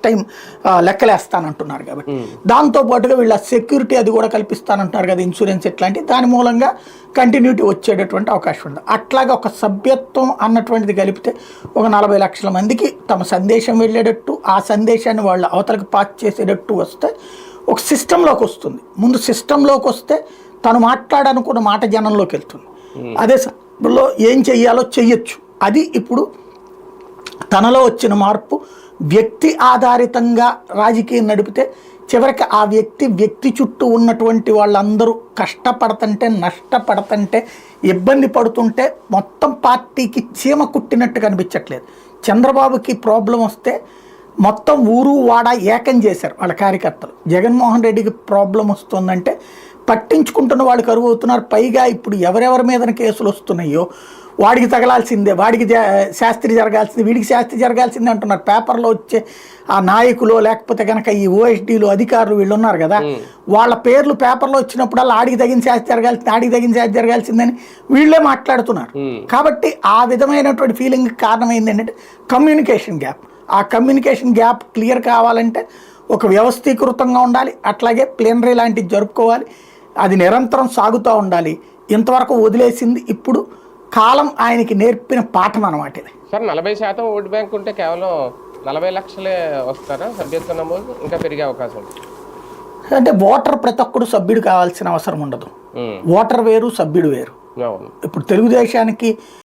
Time లెక్కలేస్తానంటున్నారు కాబట్టి దాంతో పాటుగా వీళ్ళ సెక్యూరిటీ అది కూడా కల్పిస్తానంటున్నారు కదా, ఇన్సూరెన్స్ ఇట్లాంటి దాని మూలంగా కంటిన్యూటీ వచ్చేటటువంటి అవకాశం ఉంది. అట్లాగే ఒక సభ్యత్వం అన్నటువంటిది కలిపితే ఒక 40 లక్షల మందికి తమ సందేశం వెళ్ళేటట్టు, ఆ సందేశాన్ని వాళ్ళు అవతలకి పాస్ చేసేటట్టు వస్తే ఒక సిస్టంలోకి వస్తుంది. ముందు సిస్టంలోకి వస్తే తను మాట్లాడాలనుకున్న మాట జనంలోకి వెళ్తుంది. అదే సమయంలో ఏం చెయ్యాలో చెయ్యొచ్చు. అది ఇప్పుడు తనలో వచ్చిన మార్పు. వ్యక్తి ఆధారితంగా రాజకీయం నడిపితే చివరికి ఆ వ్యక్తి చుట్టూ ఉన్నటువంటి వాళ్ళందరూ కష్టపడుతుంటే, నష్టపడుతుంటే, ఇబ్బంది పడుతుంటే మొత్తం పార్టీకి చీమ కుట్టినట్టు కనిపించట్లేదు. చంద్రబాబుకి ప్రాబ్లం వస్తే మొత్తం ఊరు వాడ ఏకం చేశారు వాళ్ళ కార్యకర్తలు. జగన్మోహన్ రెడ్డికి ప్రాబ్లం వస్తుందంటే పట్టించుకుంటున్న వాళ్ళు కరువు అవుతున్నారు. పైగా ఇప్పుడు ఎవరెవరి మీద కేసులు వస్తున్నాయో వాడికి తగలాల్సిందే, వాడికి శాస్త్రి జరగాల్సిందే, వీడికి శాస్త్రి జరగాల్సిందే అంటున్నారు. పేపర్లో వచ్చే ఆ నాయకులు లేకపోతే కనుక ఈ ఓఎస్డీలు అధికారులు వీళ్ళు ఉన్నారు కదా, వాళ్ళ పేర్లు పేపర్లో వచ్చినప్పుడల్లా ఆడికి తగిన శాస్త్రి జరగాల్సింది, ఆడికి తగిన శాస్త్రి జరగాల్సిందని వీళ్ళే మాట్లాడుతున్నారు. కాబట్టి ఆ విధమైనటువంటి ఫీలింగ్ కారణమైంది ఏంటంటే కమ్యూనికేషన్ గ్యాప్. ఆ కమ్యూనికేషన్ గ్యాప్ క్లియర్ కావాలంటే ఒక వ్యవస్థీకృతంగా ఉండాలి, అట్లాగే ప్లీనరీ లాంటివి జరుపుకోవాలి, అది నిరంతరం సాగుతూ ఉండాలి. ఇంతవరకు వదిలేసింది ఇప్పుడు కాలం ఆయనకి నేర్పిన పాఠం అన్నమాట ఇది. సార్ 40% ఓటు బ్యాంక్ ఉంటే కేవలం 40 లక్షలే వస్తారా సభ్యత్వ నమోదు? ఇంకా పెరిగే అవకాశం అంటే ఓటర్ ప్రతి ఒక్కడు సభ్యుడు కావాల్సిన అవసరం ఉండదు. ఓటర్ వేరు, సభ్యుడు వేరు. ఇప్పుడు తెలుగుదేశానికి